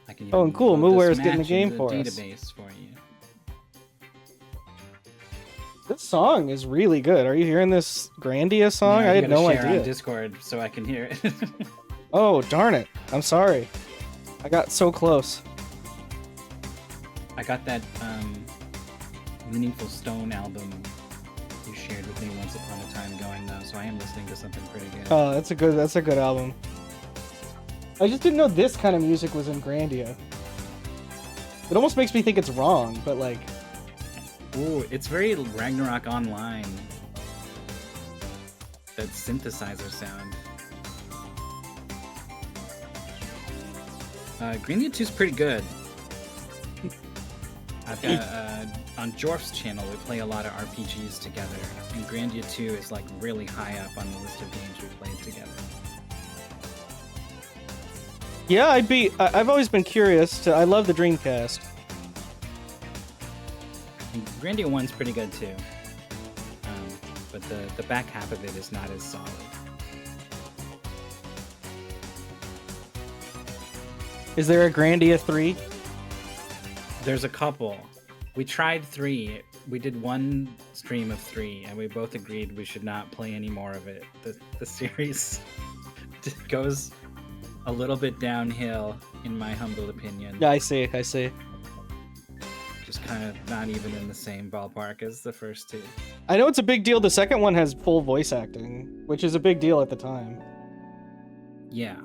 I can Oh, and cool, load this Mooware's getting the match game into for the us. database for you. This song is really good. Are you hearing this Grandia song? Yeah, I you had gotta no share idea. on Discord so I can hear it. Oh, darn it. I'm sorry. I got so close. I got that Meaningful Stone album you shared with me once upon a time going though, so I am listening to something pretty good. Oh, that's a good album. I just didn't know this kind of music was in Grandia. It almost makes me think it's wrong, but like... Ooh, it's very Ragnarok Online. That synthesizer sound. Grandia 2 is pretty good. I've got on Jorf's channel we play a lot of RPGs together, and Grandia 2 is like really high up on the list of games we played together. Yeah, I've always been curious. I love the Dreamcast. And Grandia 1's pretty good too, but the back half of it is not as solid. Is there a Grandia 3? There's a couple. We tried 3. We did one stream of 3, and we both agreed we should not play any more of it. The series goes a little bit downhill, in my humble opinion. Yeah, I see. Just kind of not even in the same ballpark as the first 2. I know it's a big deal. The second one has full voice acting, which is a big deal at the time. Yeah.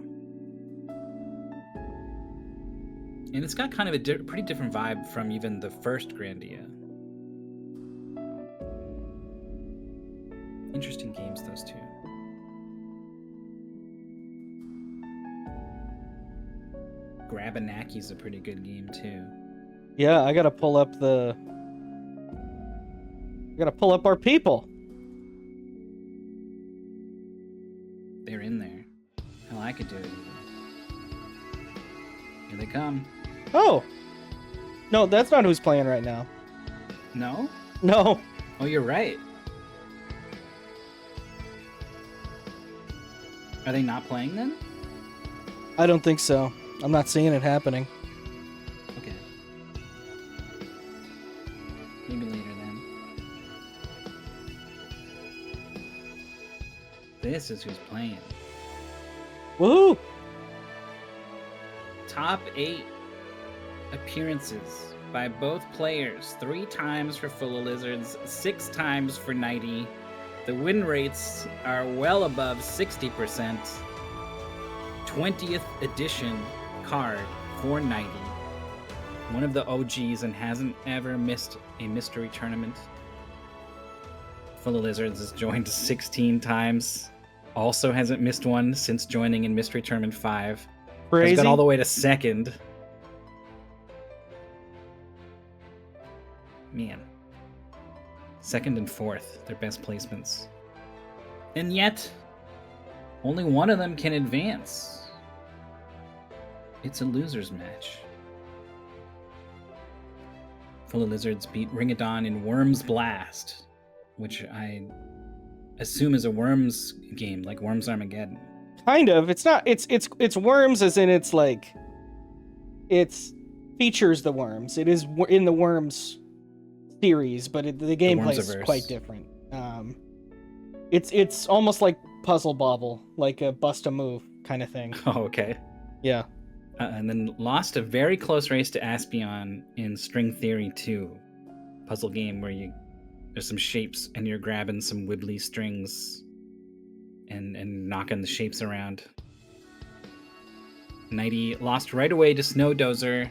And it's got kind of a pretty different vibe from even the first Grandia. Interesting games, those two. Grabanaki's a pretty good game, too. Yeah, I gotta pull up our people. They're in there. Hell, I could do it even. Here they come. Oh! No, that's not who's playing right now. No? No. Oh, you're right. Are they not playing then? I don't think so. I'm not seeing it happening. Okay. Maybe later then. This is who's playing. Woohoo! Top 8 appearances by both players. 3 times for Fullalizards, 6 times for Knighty. The win rates are well above 60%. 20th edition card for Knighty. One of the OGs and hasn't ever missed a mystery tournament. Fullalizards has joined 16 times. Also hasn't missed one since joining in Mystery Tournament 5. Crazy. Has got all the way to 2nd. Man. 2nd and 4th, their best placements. And yet, only one of them can advance. It's a loser's match. Fullalizards beat Ringadon in Worms Blast, which I assume is a Worms game, like Worms Armageddon. Kind of. It's not. It's Worms, as in it's like. It's features the Worms. It is in the Worms series, but the gameplay is quite different. It's almost like Puzzle Bobble, like a bust a move kind of thing. Oh, okay. Yeah. And then lost a very close race to Aspion in String Theory 2, puzzle game where there's some shapes and you're grabbing some wibbly strings and knocking the shapes around. Knighty lost right away to Snowdozer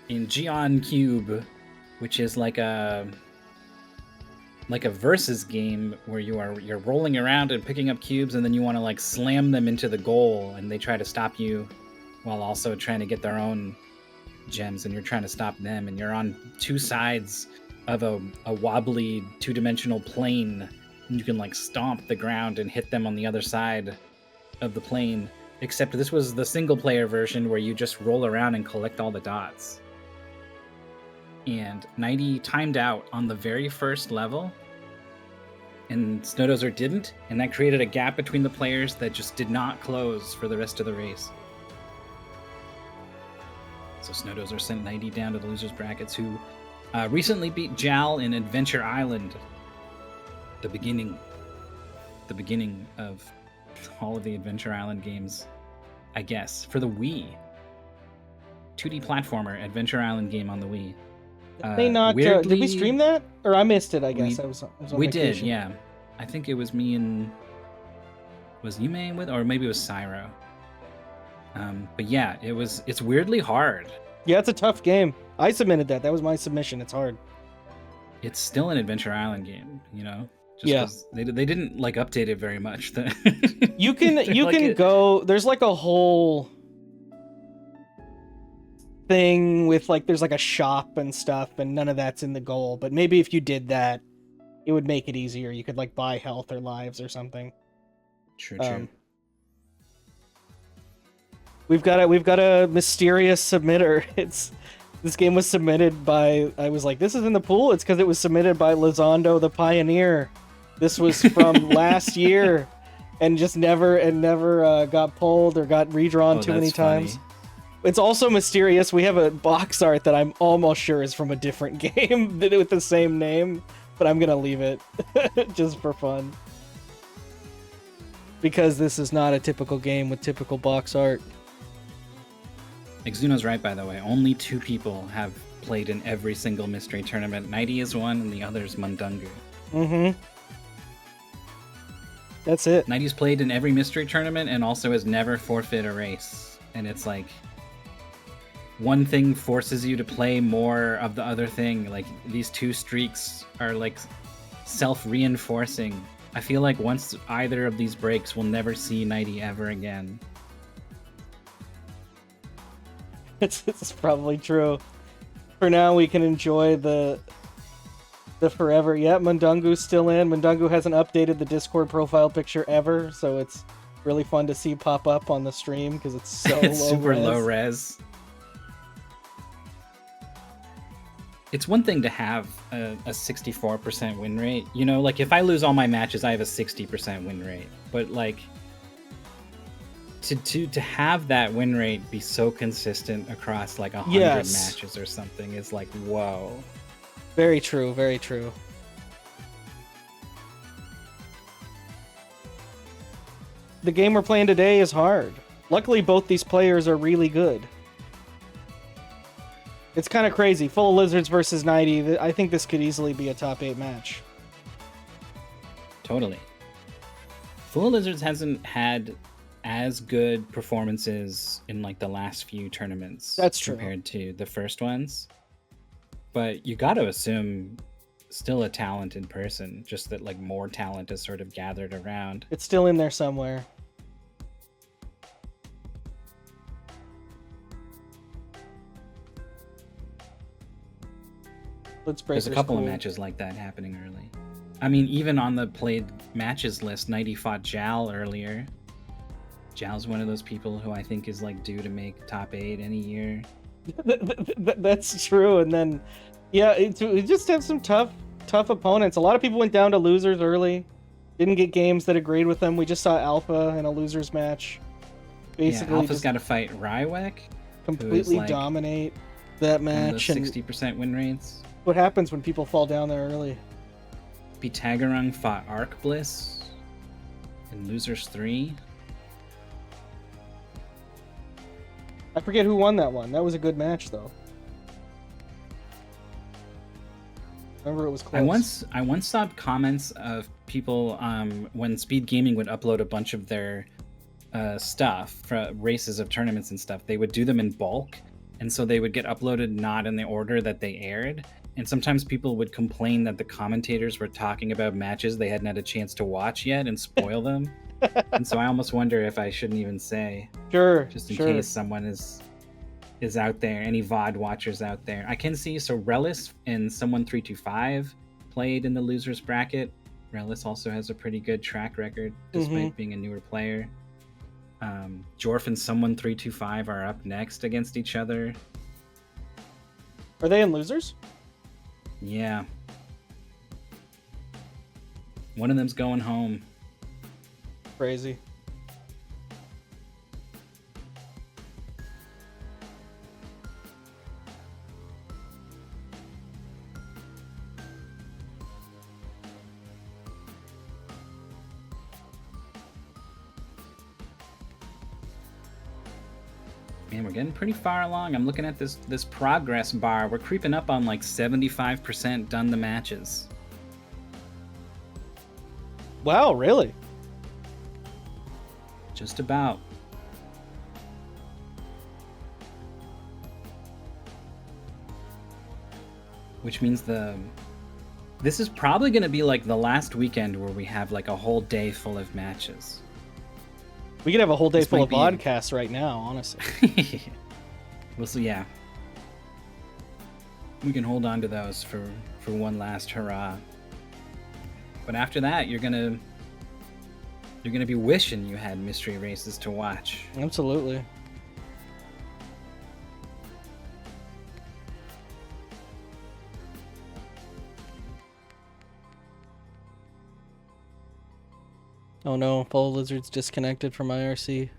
in Geon Cube, which is like a versus game where you're rolling around and picking up cubes, and then you want to like slam them into the goal, and they try to stop you while also trying to get their own gems, and you're trying to stop them, and you're on 2 sides of a wobbly 2-dimensional plane, and you can like stomp the ground and hit them on the other side of the plane, except this was the single player version where you just roll around and collect all the dots. And Knighty timed out on the very first level, and Snowdozer didn't, and that created a gap between the players that just did not close for the rest of the race. So Snowdozer sent Knighty down to the losers brackets, who recently beat Jal in Adventure Island. The beginning of all of the Adventure Island games, I guess, for the Wii. 2D platformer Adventure Island game on the Wii. They not weirdly, did we stream that, or I missed it? I guess I was on we vacation. did, yeah. I think it was me and was Yume with, or maybe it was Cyro. But yeah, it's weirdly hard. Yeah, it's a tough game. I submitted that. That was my submission. It's hard. It's still an Adventure Island game, you know. Yeah. They didn't like update it very much. You can go. There's like a whole thing with like there's like a shop and stuff, and none of that's in the goal. But maybe if you did that, it would make it easier. You could like buy health or lives or something. True. We've got a mysterious submitter. This game was submitted by. I was like, this is in the pool. It's because it was submitted by Lizondo the Pioneer. This was from last year, and just never got pulled or got redrawn too many times. Funny. It's also mysterious. We have a box art that I'm almost sure is from a different game with the same name, but I'm gonna leave it just for fun because this is not a typical game with typical box art. Exuno's right, by the way. Only 2 people have played in every single mystery tournament. Knighty is one, and the other is Mundungu. Mm-hmm. That's it. Knighty's played in every mystery tournament and also has never forfeit a race. And it's like one thing forces you to play more of the other thing. Like these 2 streaks are like self-reinforcing. I feel like once either of these breaks, we'll never see Knighty ever again. It's probably true. For now, we can enjoy the forever. Yeah, Mundungu's still in. Mundungu hasn't updated the Discord profile picture ever, so it's really fun to see pop up on the stream because it's so super low res. It's one thing to have a 64% win rate. You know, like if I lose all my matches, I have a 60% win rate. But like to have that win rate be so consistent across like 100 matches or something is like, whoa. Very true, very true. The game we're playing today is hard. Luckily, both these players are really good. It's kind of crazy. Fullalizards versus Knighty. I think this could easily be a top 8 match. Totally. Fullalizards hasn't had as good performances in like the last few tournaments. That's true. Compared to the first ones. But you got to assume still a talented person, just that like more talent is sort of gathered around. It's still in there somewhere. There's a couple of matches like that happening early. I mean, even on the played matches list, Knighty fought Jal earlier. Jal's one of those people who I think is like due to make top 8 any year. That's true. And then, yeah, we just have some tough opponents. A lot of people went down to losers early. Didn't get games that agreed with them. We just saw Alpha in a losers match. Basically, yeah, Alpha's got to fight Rywek. Completely like dominate that match. 60% win rates. What happens when people fall down there early? Pitagarung fought Arc Bliss in Losers 3. I forget who won that one. That was a good match, though. Remember, it was close. I once saw comments of people when Speed Gaming would upload a bunch of their stuff for races of tournaments and stuff. They would do them in bulk, and so they would get uploaded not in the order that they aired. And sometimes people would complain that the commentators were talking about matches they hadn't had a chance to watch yet and spoil them. And so I almost wonder if I shouldn't even say. Sure. Just in case someone is out there, any VOD watchers out there. I can see, so Relis and Someone 325 played in the losers bracket. Relis also has a pretty good track record, despite being a newer player. Jorf and Someone 325 are up next against each other. Are they in losers? Yeah. One of them's going home. Crazy. Man, we're getting pretty far along. I'm looking at this progress bar. We're creeping up on like 75% done the matches. Wow, really? Just about. Which means this is probably going to be like the last weekend where we have like a whole day full of matches. We could have a whole day This full might of be- podcasts right now, honestly. We'll see. Yeah, we can hold on to those for one last hurrah. But after that, you're gonna be wishing you had mystery races to watch. Absolutely. Oh no, Fullalizards disconnected from IRC.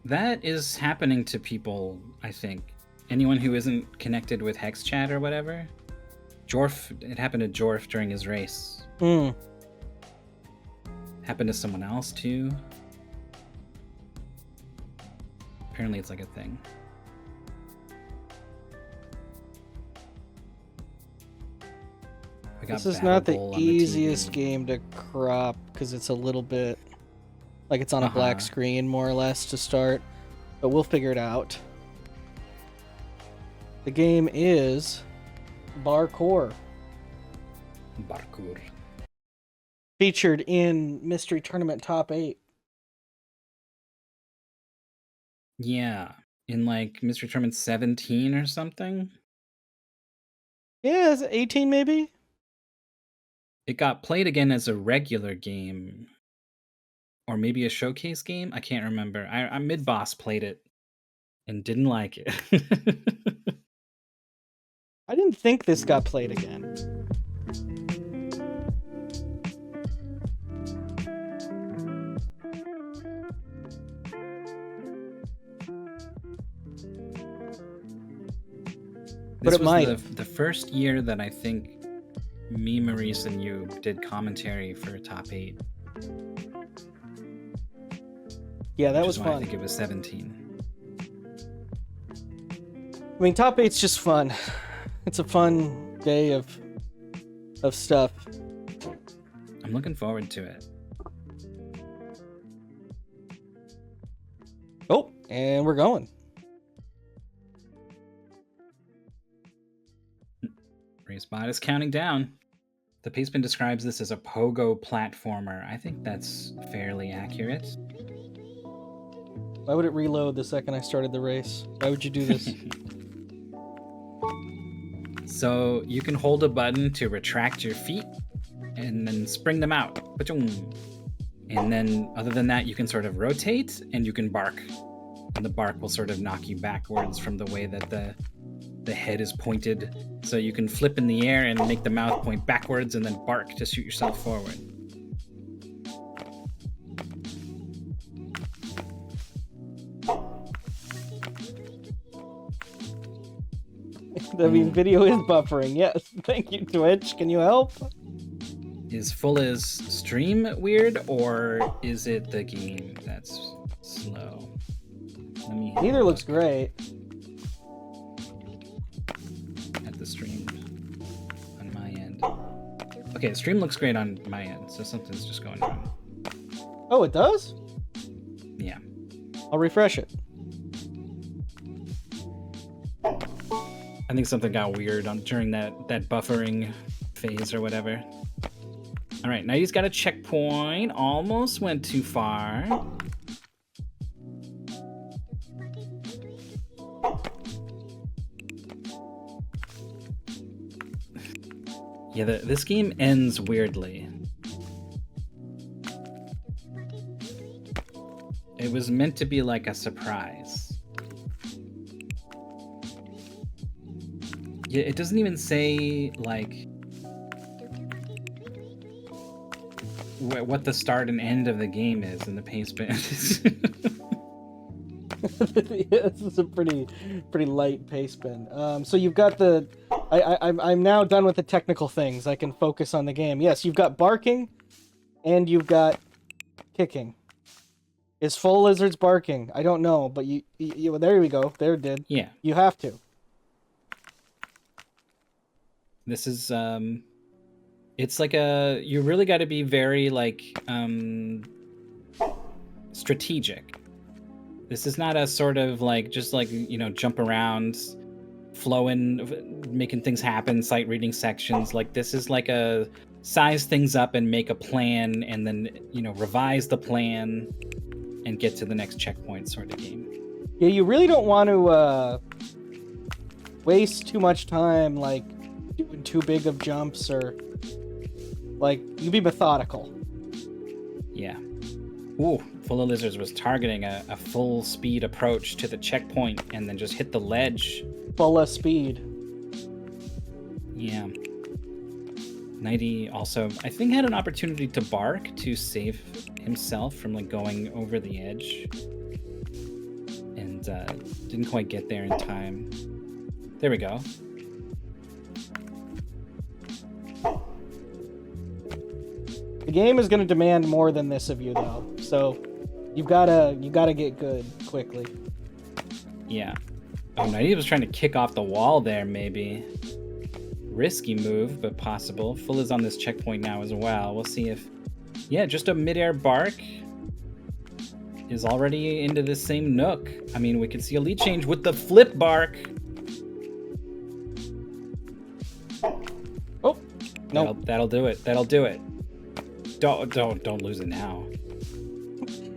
That is happening to people, I think. Anyone who isn't connected with Hex Chat or whatever. Jorf, it happened to Jorf during his race. Hmm. Happened to someone else too. Apparently it's like a thing. We got This is Battle not the Bowl on easiest TV. game to crop because it's a little bit like it's on a black screen more or less to start, but we'll figure it out. The game is Barkour, Barkour. featured in Mystery Tournament Top 8. Yeah, in like Mystery Tournament 17 or something. Yeah, is it 18 maybe? It got played again as a regular game. Or maybe a showcase game? I can't remember. I Mid-Boss played it and didn't like it. I didn't think this got played again. But This it was might. the first year that I think me, Maurice, and you did commentary for Top 8. Yeah, that which was is why I fun. think it was 17. I mean, Top 8's just fun. It's a fun day of stuff. I'm looking forward to it. Oh, and we're going. RaceBot is counting down. The Paceman describes this as a pogo platformer. I think that's fairly accurate. Why would it reload the second I started the race? Why would you do this? So you can hold a button to retract your feet and then spring them out. Ba-choom. And then other than that, you can sort of rotate and you can bark. And the bark will sort of knock you backwards from the way that the head is pointed. So you can flip in the air and make the mouth point backwards and then bark to shoot yourself forward. I mean, video is buffering. Yes. Thank you, Twitch. Can you help? Is full as stream weird, or is it the game that's slow? Let me Neither looks great. at the stream on my end. Okay, the stream looks great on my end, so something's just going wrong. Oh, it does? Yeah. I'll refresh it. I think something got weird during that buffering phase or whatever. All right, Knighty's got a checkpoint. Almost went too far. Yeah, this game ends weirdly. It was meant to be like a surprise. Yeah, it doesn't even say like what the start and end of the game is in the pace band. Yeah, this is a pretty light pace bin. So you've got the. I'm now done with the technical things. I can focus on the game. Yes, you've got barking, and you've got kicking. Is Fullalizards barking? I don't know, but you there we go. There it did. Yeah. You have to. This is it's like you really got to be very like strategic. This is not a sort of like just like, you know, jump around, flowing, making things happen, sight reading sections. Like this is like a size things up and make a plan and then, you know, revise the plan and get to the next checkpoint sort of game. Yeah, you really don't want to waste too much time like doing too big of jumps, or like you be methodical. Yeah. Ooh, Fullalizards was targeting a full speed approach to the checkpoint and then just hit the ledge. Full of speed. Yeah. Knighty also, I think, had an opportunity to bark to save himself from like going over the edge. And didn't quite get there in time. There we go. The game is going to demand more than this of you, though. So you gotta get good quickly. Yeah. Oh, Knighty was trying to kick off the wall there, maybe. Risky move, but possible. Full is on this checkpoint now as well. We'll see if... Yeah, just a midair bark is already into this same nook. I mean, we could see a lead change with the flip bark. Oh, no. That'll do it. That'll do it. Don't lose it now.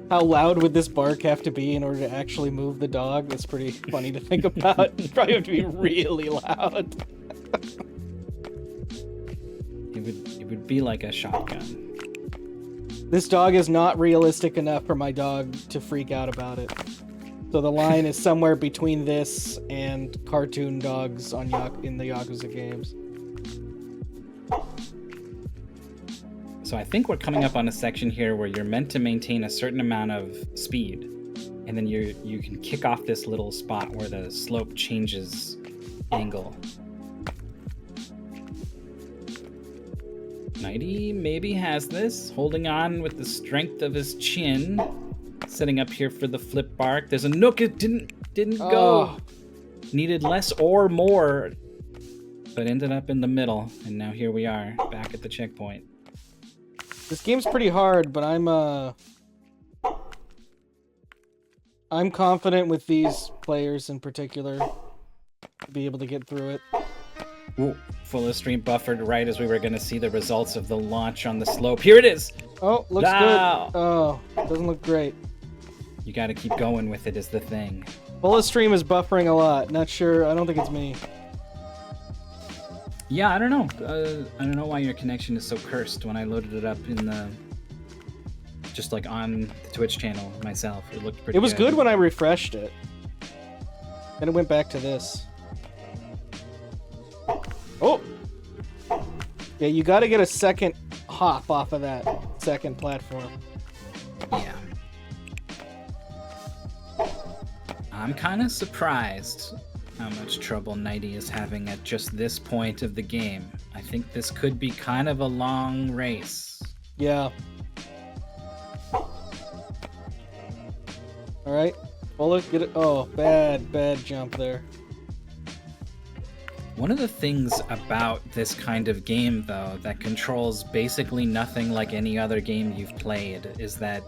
How loud would this bark have to be in order to actually move the dog? That's pretty funny to think about. You probably have to be really loud. It would be like a shotgun. This dog is not realistic enough for my dog to freak out about it. So the line is somewhere between this and cartoon dogs on in the Yakuza games. So I think we're coming up on a section here where you're meant to maintain a certain amount of speed, and then you can kick off this little spot where the slope changes angle. Knighty maybe has this, holding on with the strength of his chin, setting up here for the flip bark. There's a nook, it didn't go. Needed less or more, but ended up in the middle, and now here we are, back at the checkpoint. This game's pretty hard, but I'm confident with these players in particular to be able to get through it. Ooh, full stream buffered right as we were going to see the results of the launch on the slope. Here it is. Oh, looks good. Oh, doesn't look great. You got to keep going with it is the thing. Full stream is buffering a lot. Not sure. I don't think it's me. Yeah, I don't know. I don't know why your connection is so cursed. When I loaded it up in the... just like on the Twitch channel myself, it looked pretty good. It was good when I refreshed it. And it went back to this. Oh! Yeah, you gotta get a second hop off of that second platform. Yeah. I'm kind of surprised how much trouble Knighty is having at just this point of the game. I think this could be kind of a long race. Yeah. Alright. Bullet, get it. Oh, bad jump there. One of the things about this kind of game, though, that controls basically nothing like any other game you've played is that,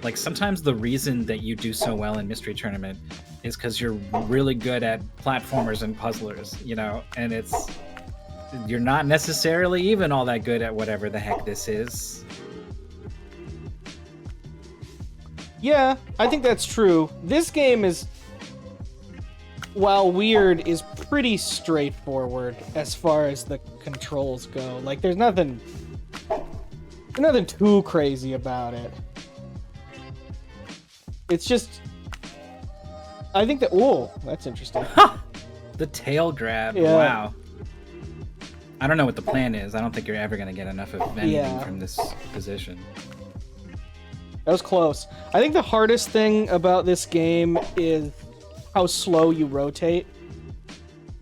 like, sometimes the reason that you do so well in Mystery Tournament is because you're really good at platformers and puzzlers, you know, and you're not necessarily even all that good at whatever the heck this is. Yeah, I think that's true. This game is, while weird, is pretty straightforward as far as the controls go. Like, there's nothing too crazy about it. It's just, I think that, oh, that's interesting. The tail grab, yeah. Wow. I don't know what the plan is. I don't think you're ever going to get enough of anything from this position. That was close. I think the hardest thing about this game is how slow you rotate.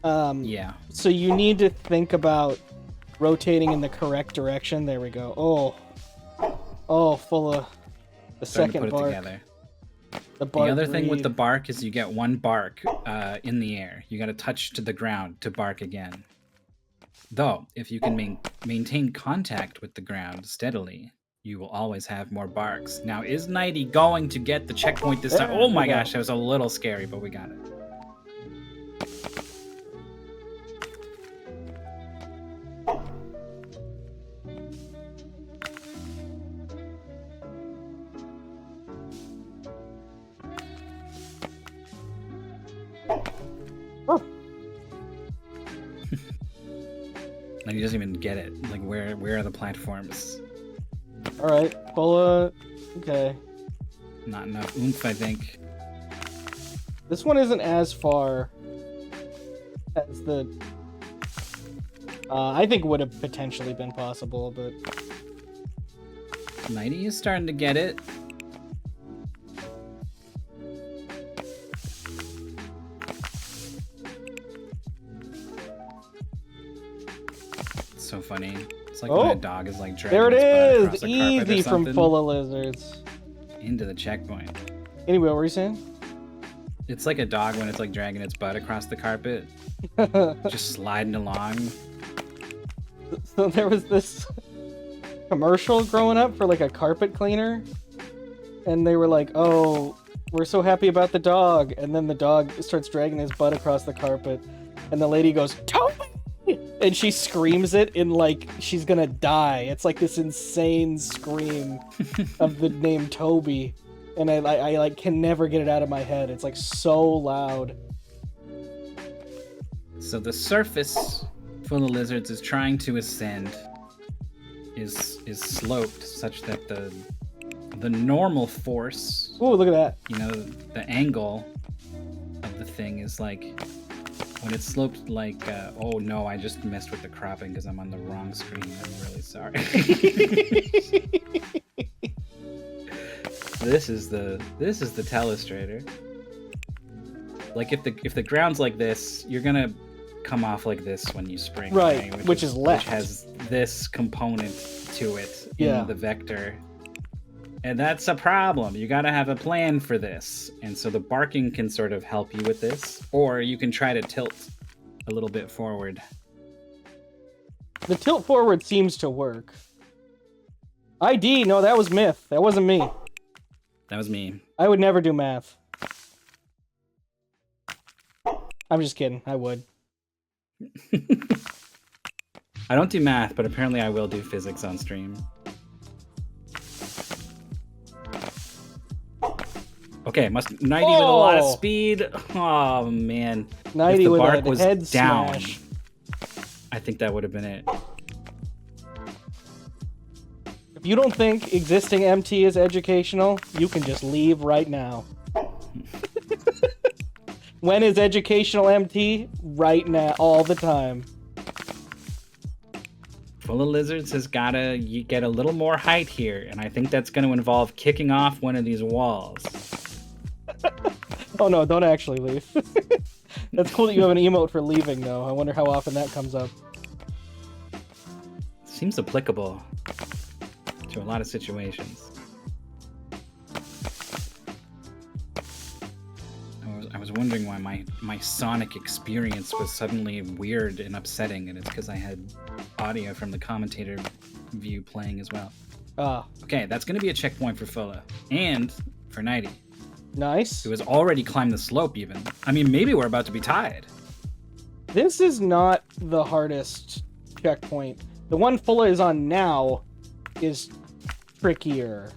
Yeah. So you need to think about rotating in the correct direction. There we go. Oh, full of the Starting second to put bark. it together. The The other thing with breed. the bark is you get one bark in the air. You got to touch to the ground to bark again. Though, if you can maintain contact with the ground steadily, you will always have more barks. Now, is Knighty going to get the checkpoint this time? There Oh we my go. gosh, that was a little scary, but we got it. Oh. Like, he doesn't even get it. Like, where are the platforms? All right, Fulla. Okay. Not enough oomph, I think. This one isn't as far as the. I think would have potentially been possible, but Knighty is starting to get it. It's so funny. It's like when a dog is like dragging there it its butt is. across a carpet or Easy from something. Fullalizards. Into the checkpoint. Anyway, what were you saying? It's like a dog when it's like dragging its butt across the carpet, just sliding along. So there was this commercial growing up for like a carpet cleaner, and they were like, "Oh, we're so happy about the dog," and then the dog starts dragging his butt across the carpet, and the lady goes, "Toby!" and she screams it in like she's gonna die. It's like this insane scream of the name Toby, and I like can never get it out of my head. It's like so loud. So the surface Fullalizards is trying to ascend is sloped such that the normal force, Ooh, look at that. you know, the angle of the thing is like when it's sloped like oh no, I just messed with the cropping because I'm on the wrong screen. I'm really sorry. This is the telestrator. Like if the ground's like this, you're gonna come off like this when you spring, Right, which is left. which has this component to it Yeah. in the vector. And that's a problem. You gotta have a plan for this. And so the barking can sort of help you with this, or you can try to tilt a little bit forward. The tilt forward seems to work. ID, no, that was myth. That wasn't me. That was me. I would never do math. I'm just kidding. I would. I don't do math, but apparently I will do physics on stream. Okay, Knighty with a lot of speed. Oh man. Knighty if the with bark a was head down, smash. I think that would have been it. If you don't think existing MT is educational, you can just leave right now. When is educational MT? Right now, all the time. Fullalizards has gotta get a little more height here, and I think that's going to involve kicking off one of these walls. Oh no, don't actually leave. That's cool that you have an emote for leaving, though. I wonder how often that comes up. Seems applicable to a lot of situations. I was wondering why my Sonic experience was suddenly weird and upsetting, and it's because I had audio from the commentator view playing as well. Ah, Okay, that's going to be a checkpoint for Fulla, and for Knighty, nice. who has already climbed the slope even. I mean, maybe we're about to be tied. This is not the hardest checkpoint. The one Fulla is on now is trickier.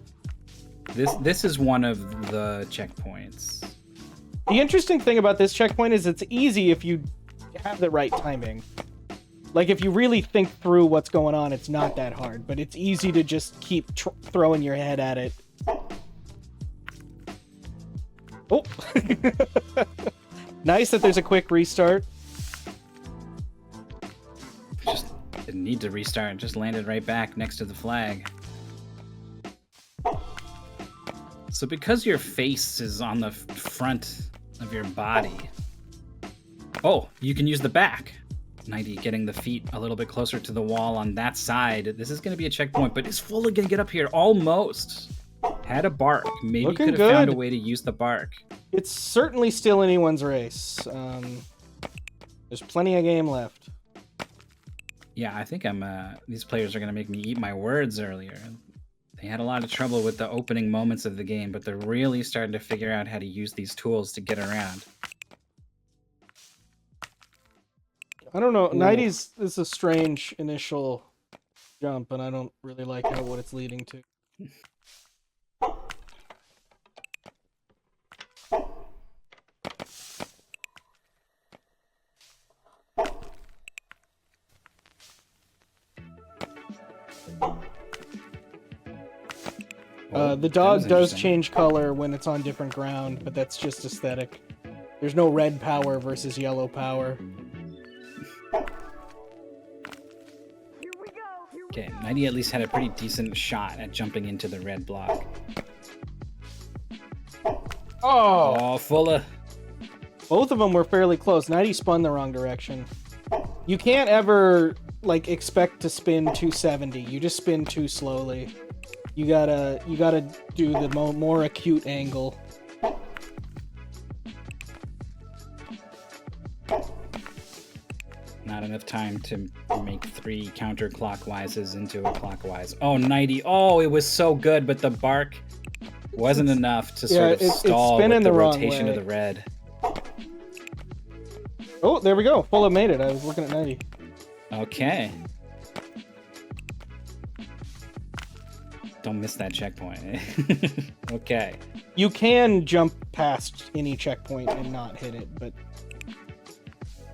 This is one of the checkpoints. The interesting thing about this checkpoint is it's easy if you have the right timing. Like, if you really think through what's going on, it's not that hard, but it's easy to just keep throwing your head at it. Oh! Nice that there's a quick restart. Just didn't need to restart, just landed right back next to the flag. So because your face is on the front of your body, oh, you can use the back. Knighty getting the feet a little bit closer to the wall on that side. This is going to be a checkpoint, but is Fulla going to get up here? Almost. Had a bark. Maybe Looking could have found a good. way to use the bark. It's certainly still anyone's race. There's plenty of game left. Yeah, I think these players are going to make me eat my words earlier. They had a lot of trouble with the opening moments of the game, but they're really starting to figure out how to use these tools to get around. I don't know. Knighty's is a strange initial jump, and I don't really like what it's leading to. The dog does change color when it's on different ground, but that's just aesthetic. There's no red power versus yellow power. Okay, Knighty at least had a pretty decent shot at jumping into the red block. Oh, Fulla. Both of them were fairly close. Knighty spun the wrong direction. You can't ever like expect to spin 270. You just spin too slowly. You gotta do the more acute angle. Not enough time to make 3 counterclockwise into a clockwise. Oh, Knighty. Oh, it was so good, but the bark wasn't enough to sort of stall with the rotation of the red. Oh, there we go. Fulla made it. I was looking at Knighty. Okay. Don't miss that checkpoint. Okay. You can jump past any checkpoint and not hit it, but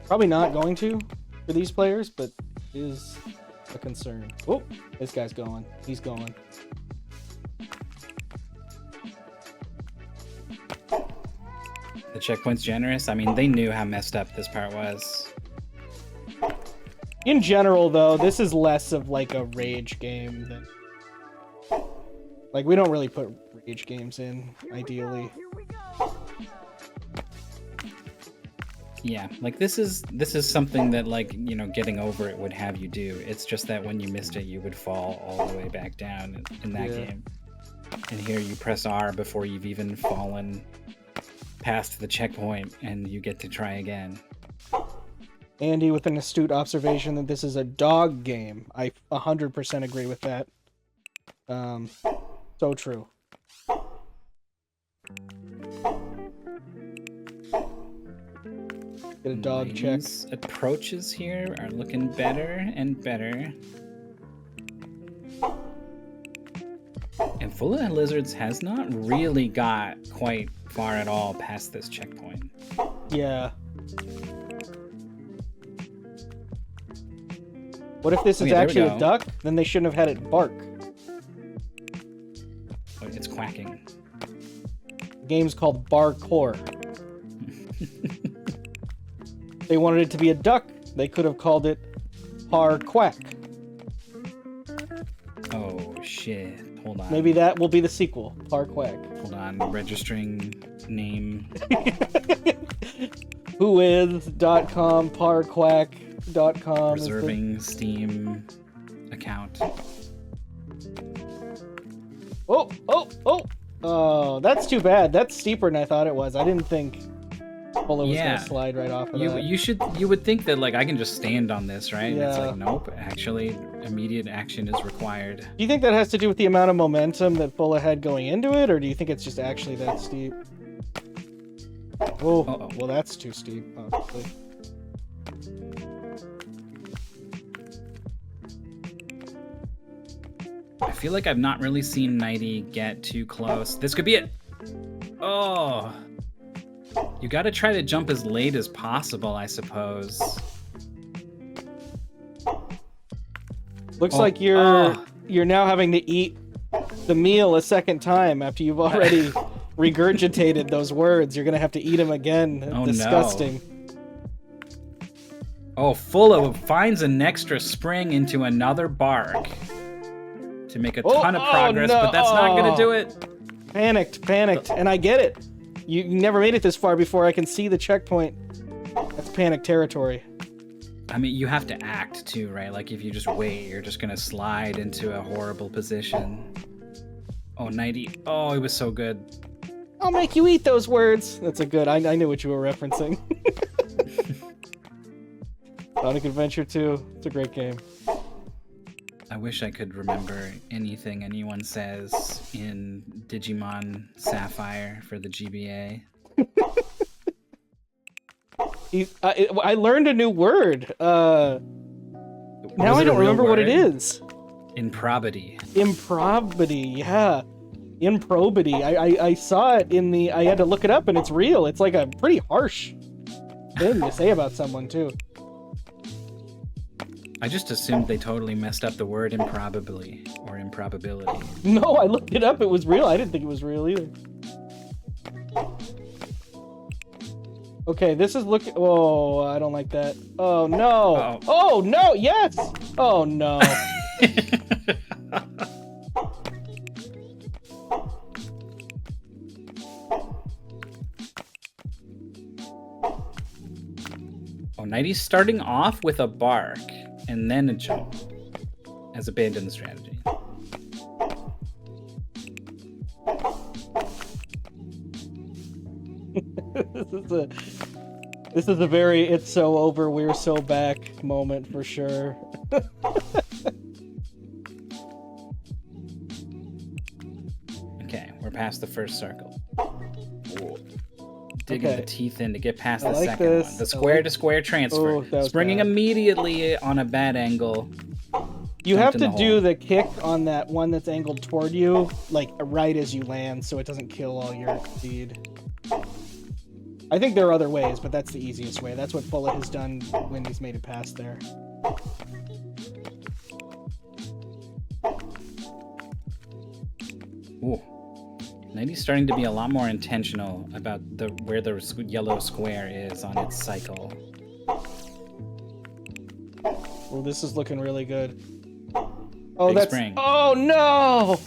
probably not going to for these players, but is a concern. Oh, this guy's going. He's going. The checkpoint's generous. I mean, they knew how messed up this part was. In general, though, this is less of like a rage game than... Like, we don't really put rage games in, ideally. Yeah, like this is something that, like, you know, getting over it would have you do. It's just that when you missed it, you would fall all the way back down in that game. And here you press R before you've even fallen past the checkpoint, and you get to try again. Andy with an astute observation that this is a dog game. I 100% agree with that. So true. Get a dog check. Approaches here are looking better and better. And Fullalizards has not really got quite far at all past this checkpoint. Yeah. What if this is actually a duck? Then they shouldn't have had it bark. Oh, it's quacking. The game's called Barkour. They wanted it to be a duck. They could have called it Par Quack. Oh shit. Hold on. Maybe that will be the sequel. Par Quack. Hold on. Registering name. Whois.com, parquack.com. Reserving Steam account. Oh, that's too bad. That's steeper than I thought it was. I didn't think Fulla was gonna slide right off of that. You would think that, like, I can just stand on this, right? Yeah. It's like, nope, actually immediate action is required. Do you think that has to do with the amount of momentum that Fulla had going into it, or do you think it's just actually that steep? Oh, well, that's too steep, obviously. I feel like I've not really seen Knighty get too close. This could be it. Oh. You gotta try to jump as late as possible, I suppose. Looks like you're now having to eat the meal a second time after you've already regurgitated those words. You're gonna have to eat them again. Oh, disgusting. No. Oh, Fulla finds an extra spring into another bark to make a ton of progress, no. but that's not gonna do it. Panicked, and I get it. You never made it this far before. I can see the checkpoint. That's panic territory. I mean, you have to act too, right? Like, if you just wait, you're just gonna slide into a horrible position. Oh, Knighty. Oh, it was so good. I'll make you eat those words. That's a good. I knew what you were referencing. Sonic Adventure 2. It's a great game. I wish I could remember anything anyone says in Digimon Sapphire for the GBA. I learned a new word. Now I don't remember what it is. Improbity. Improbity, yeah. Improbity. I saw it in the... I had to look it up, and it's real. It's like a pretty harsh thing to say about someone, too. I just assumed they totally messed up the word improbably, or improbability. No, I looked it up. It was real. I didn't think it was real, either. Okay, this is look. Oh, I don't like that. Oh no! Uh-oh. Oh no! Yes! Oh no! Oh, Knighty's starting off with a bark and then a jump. Has abandoned the strategy. This is a very "it's so over, we're so back" moment for sure. Okay, we're past the first circle. Ooh. Digging the teeth in to get past the second one. The square to square transfer. Springing immediately on a bad angle. You have to do the kick on that one that's angled toward you, like right as you land, so it doesn't kill all your speed. I think there are other ways, but that's the easiest way. That's what Bullet has done when he's made it past there. Ooh. Knighty's starting to be a lot more intentional about where the yellow square is on its cycle. Well, this is looking really good. Oh, Big that's... spring. Oh, no!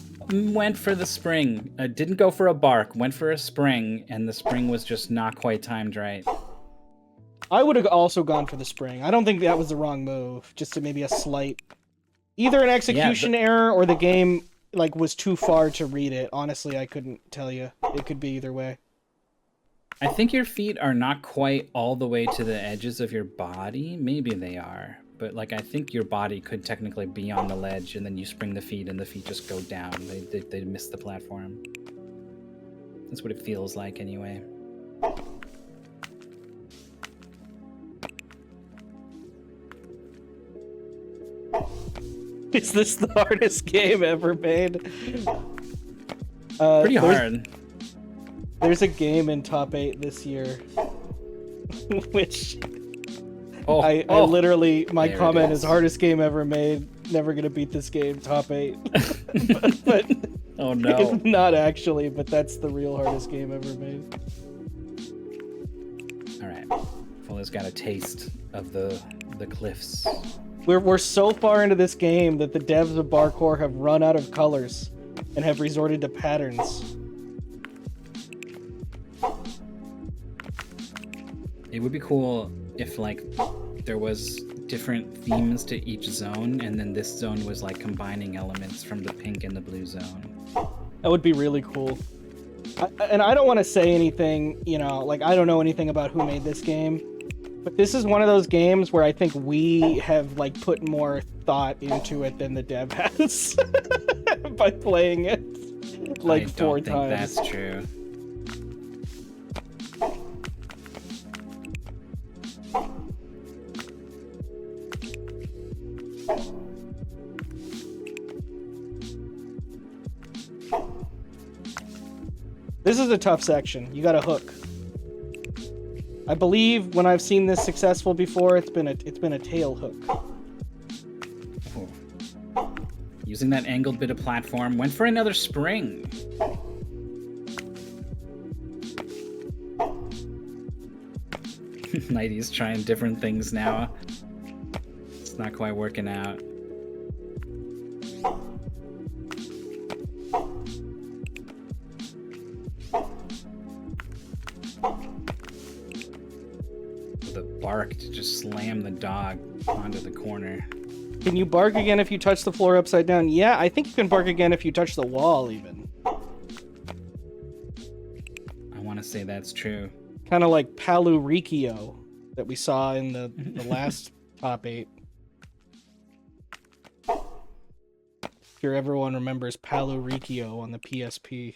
Went for the spring. Didn't go for a bark. Went for a spring, and the spring was just not quite timed right. I would have also gone for the spring. I don't think that was the wrong move. Just maybe a slight... Either an execution error or the game... like was too far to read it. Honestly, I couldn't tell you. It could be either way. I think your feet are not quite all the way to the edges of your body. Maybe they are. But like I think your body could technically be on the ledge and then you spring the feet and the feet just go down. They miss the platform. That's what it feels like anyway. Is this the hardest game ever made? Pretty hard. There's a game in top 8 this year, which I literally, my comment is hardest game ever made. Never gonna beat this game, top 8. but oh no, it's not actually, but that's the real hardest game ever made. All right, Fulla's got a taste of the cliffs. We're so far into this game that the devs of Barkour have run out of colors and have resorted to patterns. It would be cool if like there was different themes to each zone and then this zone was like combining elements from the pink and the blue zone. That would be really cool. And I don't want to say anything, you know, like I don't know anything about who made this game. But this is one of those games where I think we have like put more thought into it than the dev has by playing it like 4 times. I don't think that's true. This is a tough section. You got a hook. I believe when I've seen this successful before, it's been a tail hook. Oh. Using that angled bit of platform, went for another spring. Knighty's trying different things now. It's not quite working out. Bark to just slam the dog onto the corner. Can you bark again if you touch the floor upside down? Yeah, I think you can bark again if you touch the wall even. that's true. Kind of like Palu Riccio that we saw in the last top 8. Sure, everyone remembers Palu Riccio on the PSP.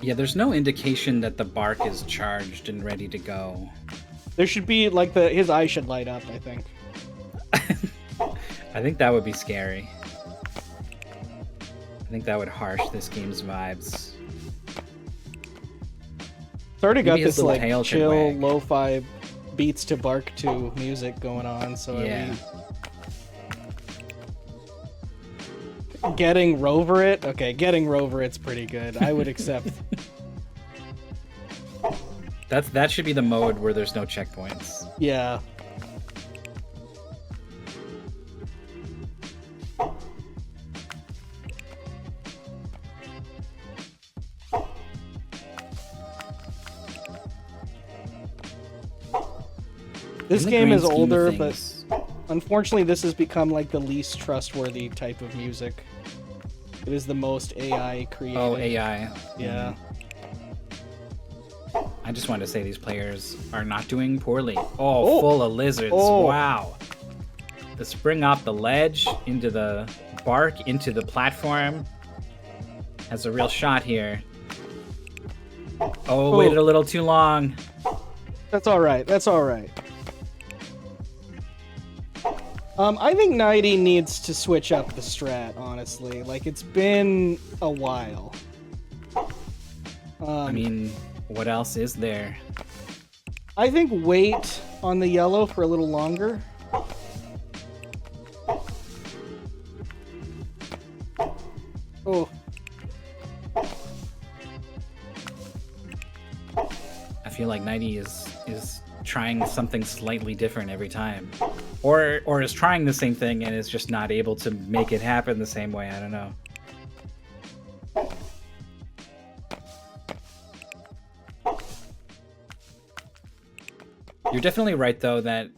Yeah, there's no indication that the bark is charged and ready to go. There should be, like, his eye should light up, I think. I think that would be scary. I think that would harsh this game's vibes. It's already got Maybe his this, little like, tail could chill, wag. lo-fi beats to bark to music going on, so Yeah. I mean... Getting Rover It? Okay, Getting Rover It's pretty good. I would accept. That should be the mode where there's no checkpoints. Yeah. This In the game grand is scheme of older, things- but unfortunately this has become like the least trustworthy type of music. It is the most AI created. Oh, AI. Yeah. I just wanted to say these players are not doing poorly. Oh, Oh. full of lizards. Oh. Wow. The spring off the ledge, into the bark, into the platform. Has a real shot here. Oh, waited a little too long. That's alright, that's alright. I think Knighty needs to switch up the strat, honestly. Like, it's been a while. I mean, what else is there? I think wait on the yellow for a little longer. Oh. I feel like Knighty is trying something slightly different every time. Or is trying the same thing and is just not able to make it happen the same way. I don't know. You're definitely right, though, that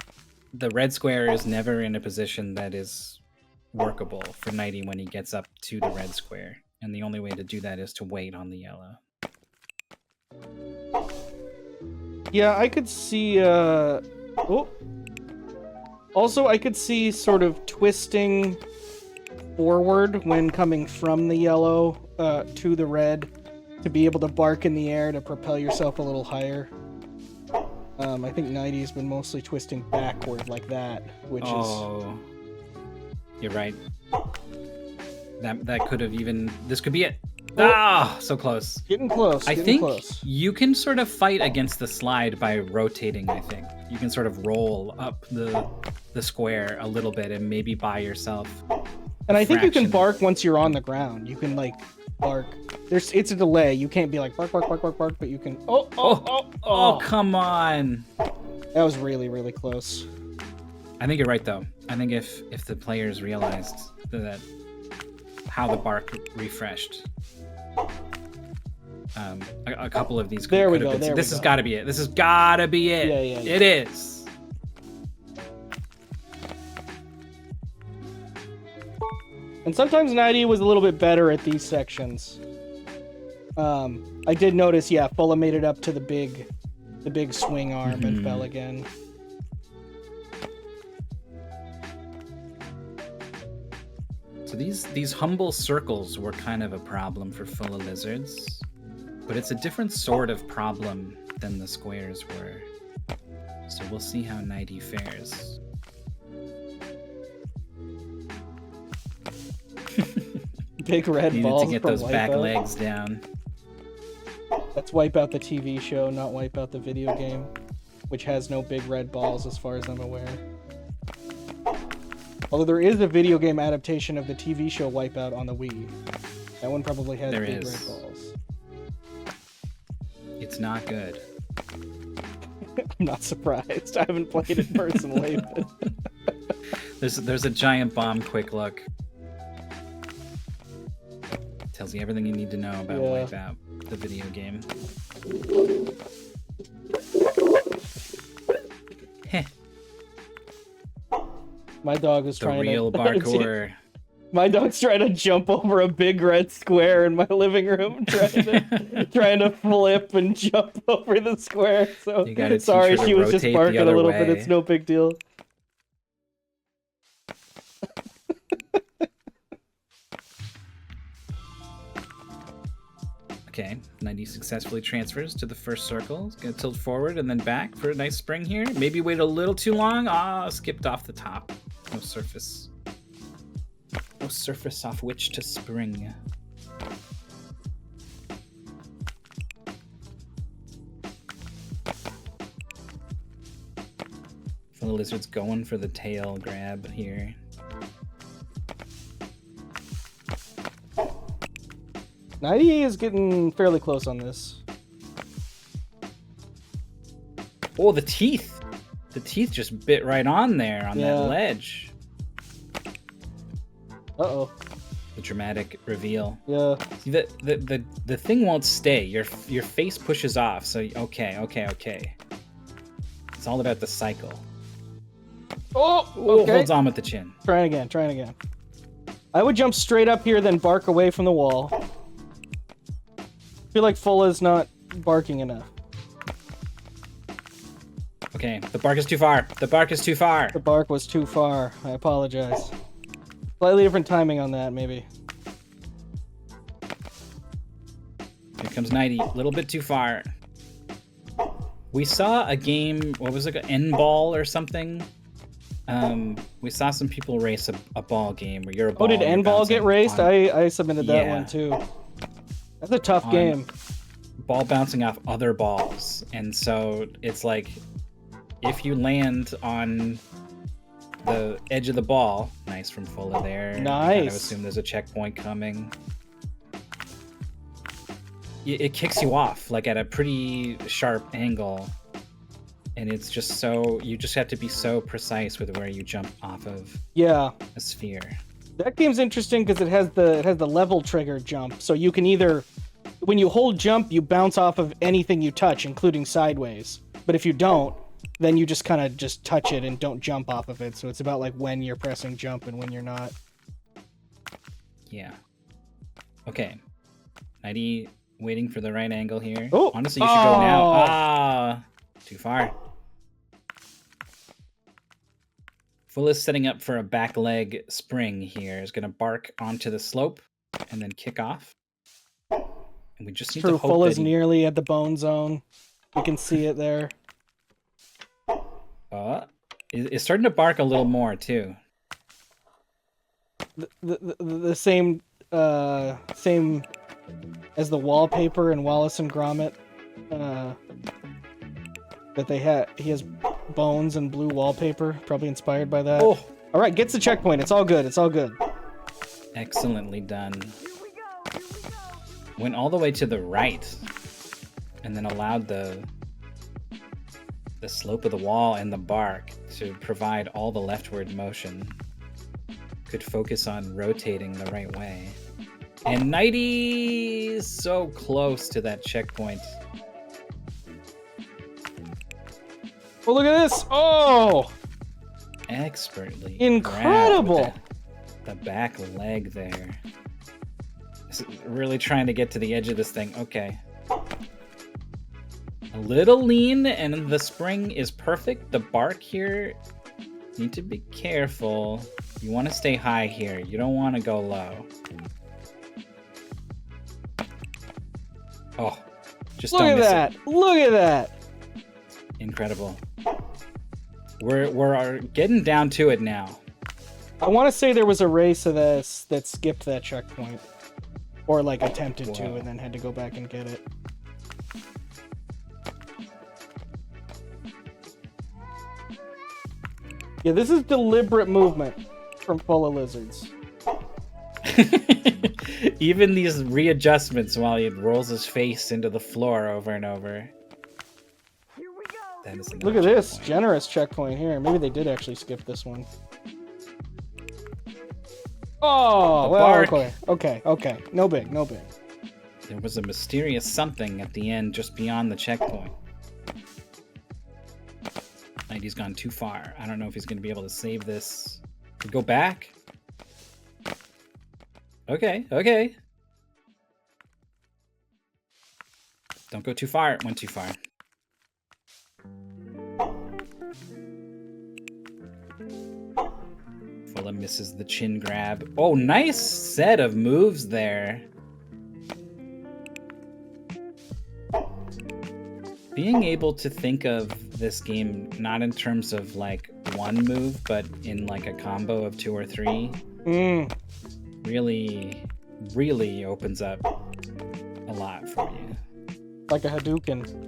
the red square is never in a position that is workable for Knighty when he gets up to the red square. And the only way to do that is to wait on the yellow. Yeah, I could see, oh. Also, I could see sort of twisting forward when coming from the yellow to the red to be able to bark in the air to propel yourself a little higher. I think Knighty's been mostly twisting backward like that, which is... You're right. That could have even... This could be it. Ah, so close. Getting close. I Getting think close. you can sort of fight against the slide by rotating, I think. You can sort of roll up the square a little bit and maybe buy yourself. And I think you can fraction. bark once you're on the ground. You can, like, bark. It's a delay. You can't be like bark, bark, bark, bark, bark, but you can... Oh, come on. That was really, really close. I think you're right, though. I think if the players realized that how the bark refreshed, a couple of these There we could have go, been. there we This has go. got to be it. This has got to be it. Yeah. It is. And sometimes Knighty was a little bit better at these sections. I did notice, yeah, Fulla made it up to the big swing arm and fell again. So these humble circles were kind of a problem for Fullalizards, but it's a different sort of problem than the squares were. So we'll see how Knighty fares. Big red Needed balls to get from those back Wipeout. legs down. That's Wipeout the TV show, not Wipeout the video game, which has no big red balls as far as I'm aware. Although there is a video game adaptation of the TV show Wipeout on the Wii. That one probably has There big is. red balls. It's not good. I'm not surprised. I haven't played it personally. But... There's a giant bomb quick look. Tells you everything you need to know about Wipeout, the video game. Heh. My dog was The trying real to... Barkour. My dog's trying to jump over a big red square in my living room, trying to flip and jump over the square. So You gotta teach sorry, her to she was just rotate the barking a other little bit. way. It's no big deal. Okay, Knighty successfully transfers to the first circle. It's gonna tilt forward and then back for a nice spring here. Maybe wait a little too long. Ah, skipped off the top. No surface. No surface off which to spring. Fullalizards going for the tail grab here. Knighty is getting fairly close on this. Oh, the teeth! The teeth just bit right on there on that ledge. Uh-oh. The dramatic reveal. Yeah. See, the thing won't stay. Your face pushes off. So okay. It's all about the cycle. Oh, Ooh, okay. Holds on with the chin. Trying again. I would jump straight up here, then bark away from the wall. I feel like Fulla's not barking enough. Okay, the bark is too far. The bark is too far. The bark was too far. I apologize. Slightly different timing on that, maybe. Here comes Knighty. A little bit too far. We saw a game, what was it, an N-ball or something? We saw some people race a ball game where you're a ball. Oh, did N-ball get raced? I submitted that one too. That's a tough game. Ball bouncing off other balls. And so it's like, if you land on the edge of the ball, nice from Fulla there. Nice. I gotta assume there's a checkpoint coming. It kicks you off, like at a pretty sharp angle. And it's just so, you just have to be so precise with where you jump off of a sphere. That game's interesting because it has the level trigger jump. So you can either, when you hold jump, you bounce off of anything you touch, including sideways. But if you don't, then you just kind of just touch it and don't jump off of it. So it's about like when you're pressing jump and when you're not. Yeah. Okay. Knighty waiting for the right angle here. Oh. Honestly, you should go now. Ah, too far. Full is setting up for a back leg spring here. Is going to bark onto the slope and then kick off. And we just need to hope Full that is nearly at the bone zone. You can see it there. It's starting to bark a little more too. The same same as the wallpaper in Wallace and Gromit. That they had. He has bones and blue wallpaper, probably inspired by that. Oh. All right, gets the checkpoint. It's all good. It's all good. Excellently done. Went all the way to the right, and then allowed the slope of the wall and the bark to provide all the leftward motion. Could focus on rotating the right way. And Knighty is so close to that checkpoint. Oh, look at this! Oh! Expertly. Incredible! The back leg there. Really trying to get to the edge of this thing. Okay. A little lean, and the spring is perfect. The bark here, need to be careful. You want to stay high here. You don't want to go low. Oh, just don't miss it. Look at that! Incredible. We're getting down to it now. I want to say there was a race of this that skipped that checkpoint. Or like attempted to and then had to go back and get it. Yeah, this is deliberate movement from Fullalizards. Even these readjustments while he rolls his face into the floor over and over. Look at this generous checkpoint here. Maybe they did actually skip this one. Oh, well, okay. No big. There was a mysterious something at the end just beyond the checkpoint. Knighty's gone too far. I don't know if he's going to be able to save this. Go back? Okay, okay. Don't go too far. It went too far. Fulla misses the chin grab. Oh, nice set of moves there. Being able to think of this game not in terms of like one move, but in like a combo of 2 or 3, really opens up a lot for you. Like a Hadouken.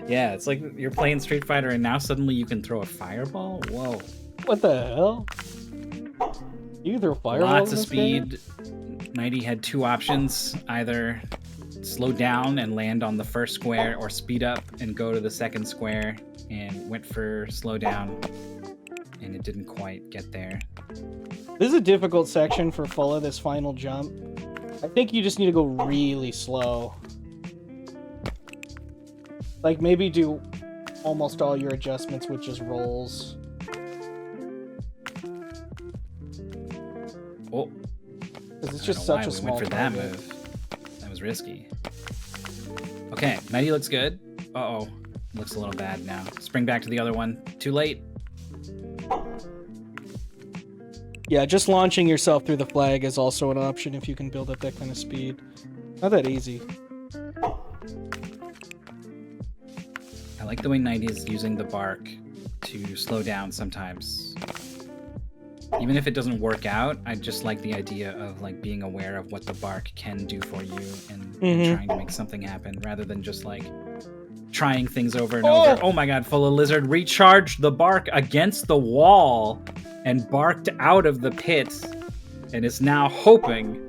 Yeah, it's like you're playing Street Fighter and now suddenly you can throw a fireball? Whoa. What the hell? You can throw fireballs. Lots of speed. Knighty had 2 options. Either slow down and land on the first square, or speed up and go to the second square, and went for slow down. And it didn't quite get there. This is a difficult section for Fulla, this final jump. I think you just need to go really slow. Like, maybe do almost all your adjustments with just rolls. Oh. Because it's just such a small went for that move. That was risky. Okay, Knighty looks good. Uh-oh. Looks a little bad now. Spring back to the other one. Too late. Yeah, just launching yourself through the flag is also an option if you can build up that kind of speed. Not that easy. I like the way Knighty is using the bark to slow down sometimes. Even if it doesn't work out, I just like the idea of like being aware of what the bark can do for you and trying to make something happen rather than just like trying things over and over. Oh my god, Fullalizard recharged the bark against the wall and barked out of the pit and is now hoping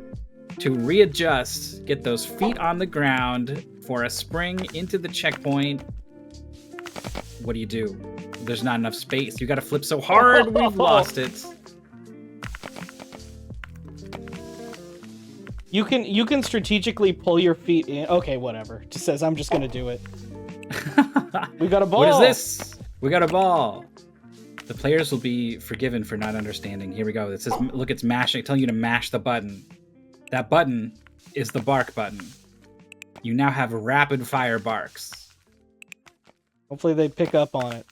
to readjust, get those feet on the ground for a spring into the checkpoint. What do you do? There's not enough space. You gotta flip so hard, we've lost it. You can strategically pull your feet in. Okay, whatever. Just says I'm just gonna do it. We got a ball. What is this? We got a ball. The players will be forgiven for not understanding. Here we go. It says, look, it's mashing, telling you to mash the button. That button is the bark button. You now have rapid fire barks. Hopefully they pick up on it.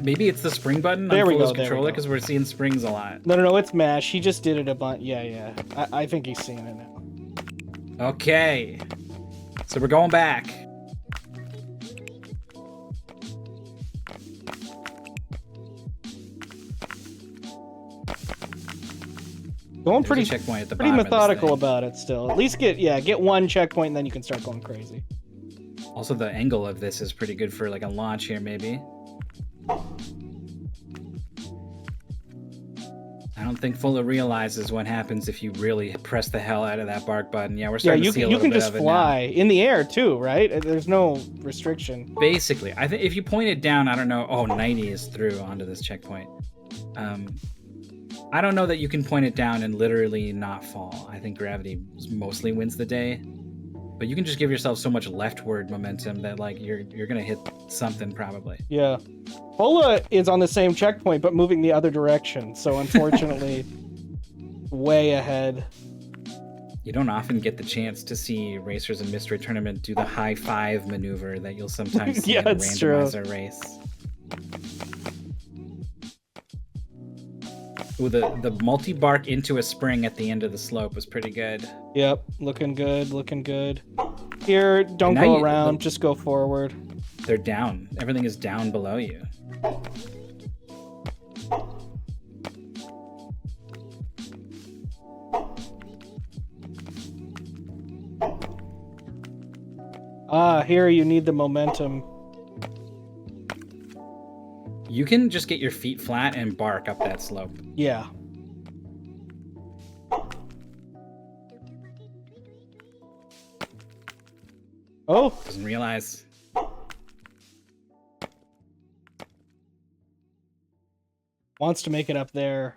Maybe it's the spring button there on we Fulla's go, controller because we're seeing springs a lot. No, it's mash. He just did it a bunch. Yeah. I think he's seeing it now. Okay. So we're going back. Going pretty checkpoint at the pretty methodical about it still. At least get one checkpoint and then you can start going crazy. Also, the angle of this is pretty good for like a launch here, maybe. I don't think Fulla realizes what happens if you really press the hell out of that bark button. Yeah, we're starting to see a little bit of it now. You can just fly in the air too, right? There's no restriction. Basically, I think if you point it down, I don't know. Oh, Knighty is through onto this checkpoint. I don't know that you can point it down and literally not fall. I think gravity mostly wins the day. But you can just give yourself so much leftward momentum that like you're gonna hit something probably. Yeah. Fulla is on the same checkpoint but moving the other direction, so unfortunately way ahead. You don't often get the chance to see racers in Mystery Tournament do the high five maneuver that you'll sometimes see in a randomizer race. Ooh, the multi-bark into a spring at the end of the slope was pretty good. Yep, looking good. Here, don't go around, just go forward. They're down. Everything is down below you. Here you need the momentum. You can just get your feet flat and bark up that slope. Yeah. Oh! Doesn't realize. Wants to make it up there.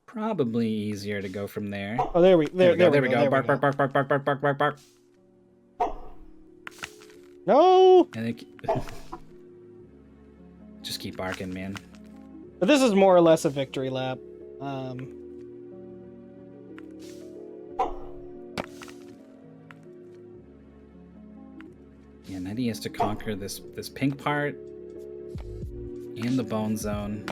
Probably easier to go from there. Oh, there we go. Bark. No! And just keep barking, man. But this is more or less a victory lap. Yeah, Knighty has to conquer this pink part and the bone zone.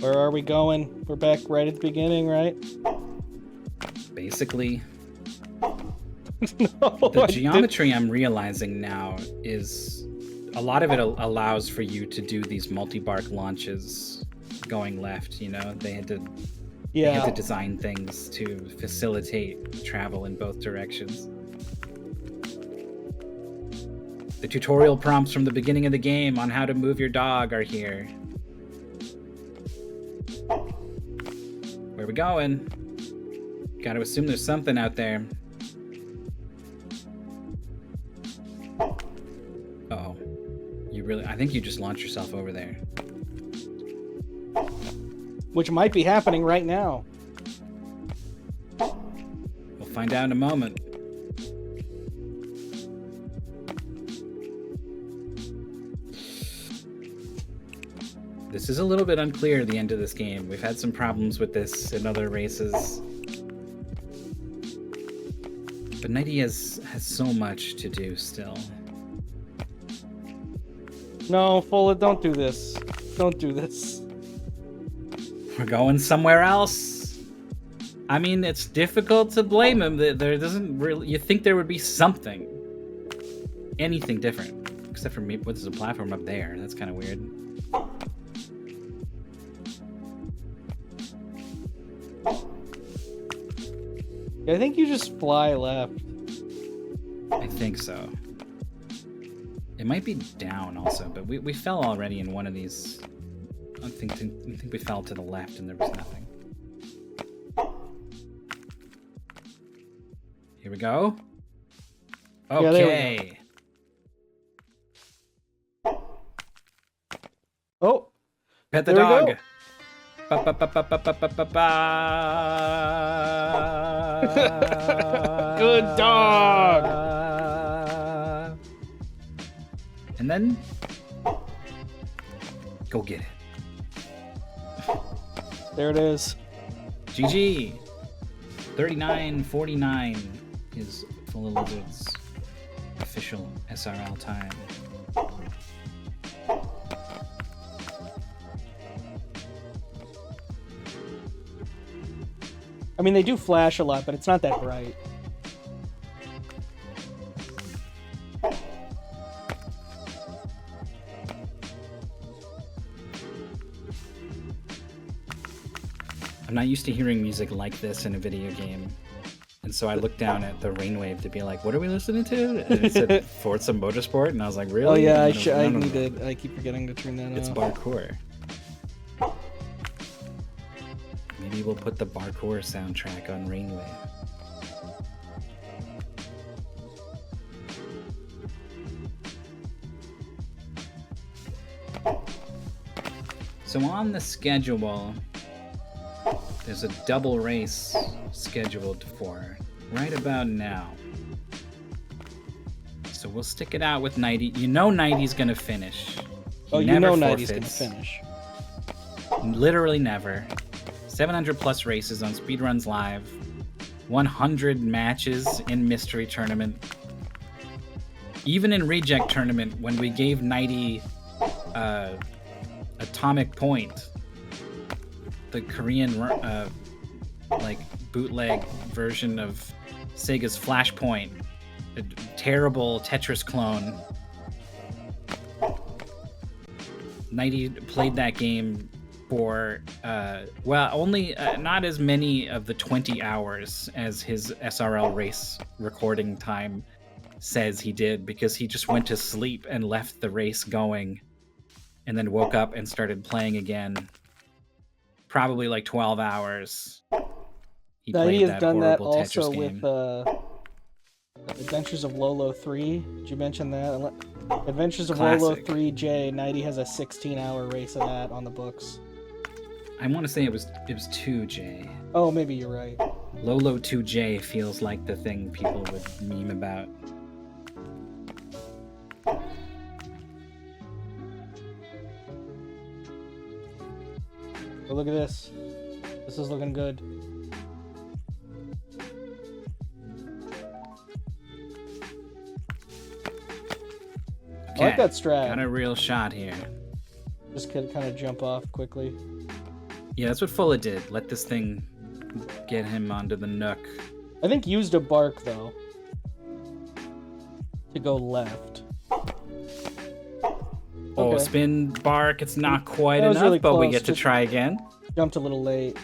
Where are we going? We're back right at the beginning, right? Basically. No, The geometry I'm realizing now is a lot of it allows for you to do these multi-bark launches going left, you know? They had to design things to facilitate travel in both directions. The tutorial prompts from the beginning of the game on how to move your dog are here. Where we going? Gotta assume there's something out there. Uh-oh. I think you just launched yourself over there. Which might be happening right now. We'll find out in a moment. This is a little bit unclear at the end of this game. We've had some problems with this in other races. But Knighty has so much to do still. No, Fulla, don't do this. Don't do this. We're going somewhere else. I mean, it's difficult to blame him. There doesn't really... You think there would be something. Anything different. Except for me, what's the platform up there? That's kind of weird. I think you just fly left. I think so. It might be down also, but we fell already in one of these. I think we fell to the left and there was nothing. Here we go. Okay. Yeah, oh, Pet the there dog. we go. Good dog. And then go get it. There it is. GG. 39:49 is Fullalizards' official SRL time. I mean, they do flash a lot, but it's not that bright. I'm not used to hearing music like this in a video game. And so I looked down at the Rainwave to be like, what are we listening to? And it said Forza Motorsport, and I was like, really? Oh yeah, I I keep forgetting to turn that It's off. Barkour. Maybe we'll put the Barkour soundtrack on Rainwave. So on the schedule, there's a double race scheduled for right about now. So we'll stick it out with Knighty. You know Knighty's gonna finish. You know Knighty's gonna finish. Literally never. 700 plus races on Speedruns Live. 100 matches in Mystery Tournament. Even in Reject Tournament, when we gave Knighty Atomic Point, the Korean like bootleg version of Sega's Flashpoint, a terrible Tetris clone. Knighty played that game for only not as many of the 20 hours as his SRL race recording time says he did, because he just went to sleep and left the race going and then woke up and started playing again. Probably like 12 hours. He Now, played he has that done that horrible also Tetris game. with Adventures of Lolo 3. Did you mention that? Adventures of Lolo Classic. 3J. Knighty has a 16-hour race of that on the books. I want to say it was 2J. Oh, maybe you're right. Lolo 2J feels like the thing people would meme about. Oh, look at this. This is looking good. I like that strat. Got a real shot here. Just kind of jump off quickly. Yeah, that's what Fulla did. Let this thing get him onto the nook. I think used a bark, though. To go left. Oh, Okay. spin bark. It's not quite That was enough, really but we close. get to Just try again. Jumped a little late.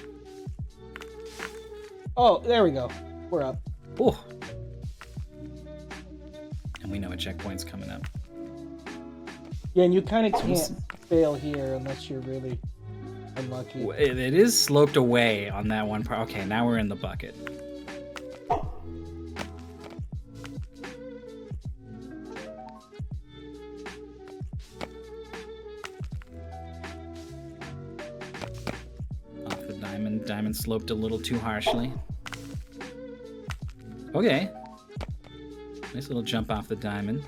Oh, there we go. We're up. Oh. And we know a checkpoint's coming up. Yeah, and you kind of can't fail here unless you're really unlucky. It is sloped away on that one part. Okay, now we're in the bucket. Off the diamond. Diamond sloped a little too harshly. Okay. Nice little jump off the diamond.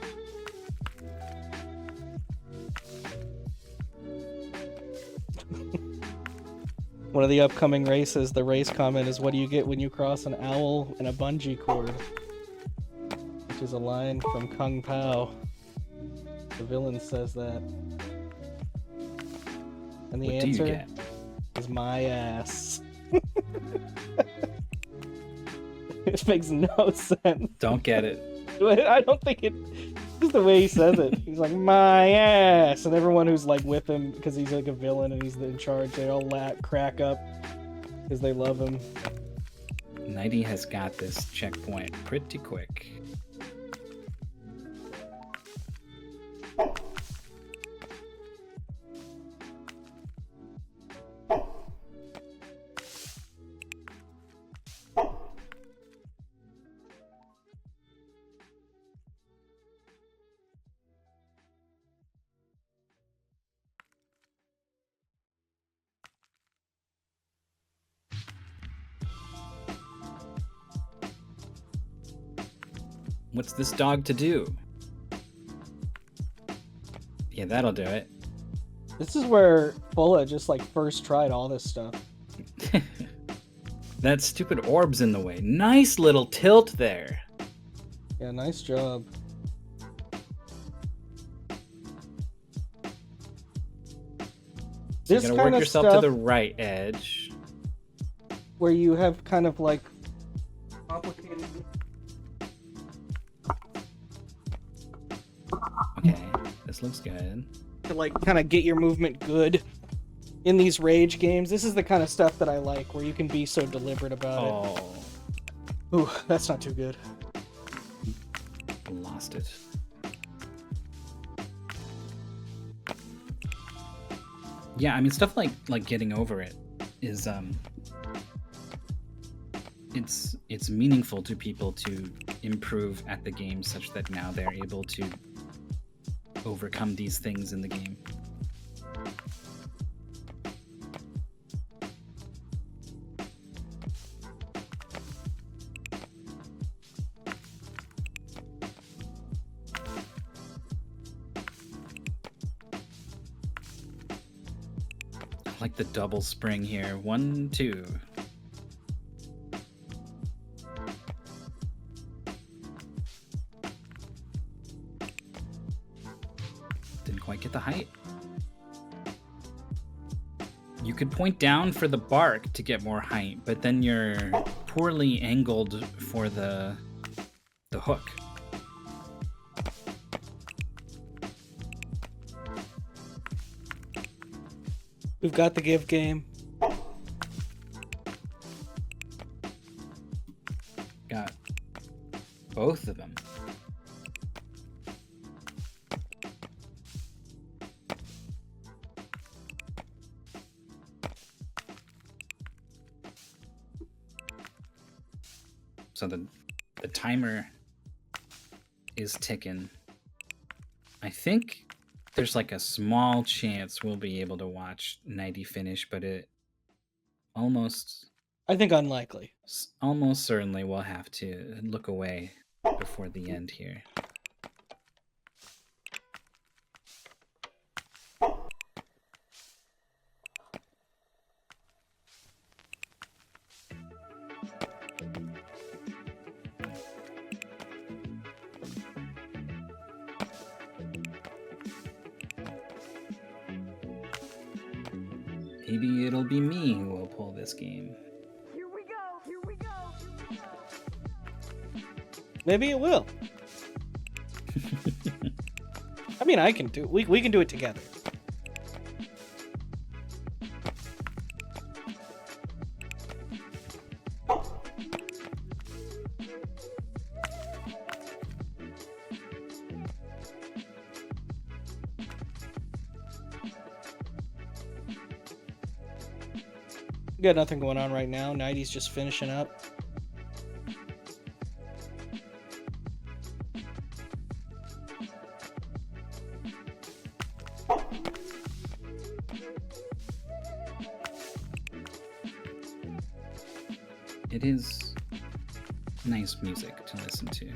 One of the upcoming races, the race comment is, what do you get when you cross an owl and a bungee cord? Which is a line from Kung Pao. The villain says that. And the What do you answer get? is my ass. It makes no sense. Don't get it. I don't think it. Just the way he says it. He's like, my ass. And everyone who's like with him, because he's like a villain and he's in charge, they all crack up because they love him. Knighty has got this checkpoint pretty quick. What's this dog to do? Yeah, that'll do it. This is where Fulla just like first tried all this stuff. That stupid orb's in the way. Nice little tilt there. Yeah, nice job. So you This gotta kind work of yourself stuff to the right edge. where you have kind of like complicated. Okay, this looks good. To like kind of get your movement good in these rage games. This is the kind of stuff that I like, where you can be so deliberate about Oh, it. Ooh, that's not too good. lost it. Yeah, I mean stuff like getting over it is it's meaningful to people to improve at the game such that now they're able to overcome these things in the game. I like the double spring here. 1, 2. Didn't quite get the height. You could point down for the bark to get more height, but then you're poorly angled for the hook. We've got the give game. Got both of them. So the timer is ticking. I think there's like a small chance we'll be able to watch Knighty finish, but it almost unlikely. Almost certainly we'll have to look away before the end here. Maybe it'll be me who will pull this game. Here we go! Here we go! Here we go! Maybe it will. I mean, I can do it. We can do it together. We got nothing going on right now. Knighty's just finishing up. It is nice music to listen to.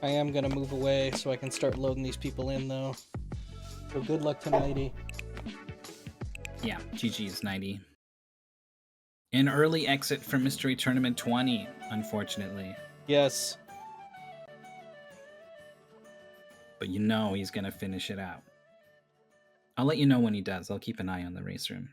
I am gonna move away so I can start loading these people in, though. So good luck to Knighty. Yeah, GG's Knighty. An early exit from Mystery Tournament 20, unfortunately. Yes. But you know he's going to finish it out. I'll let you know when he does. I'll keep an eye on the race room.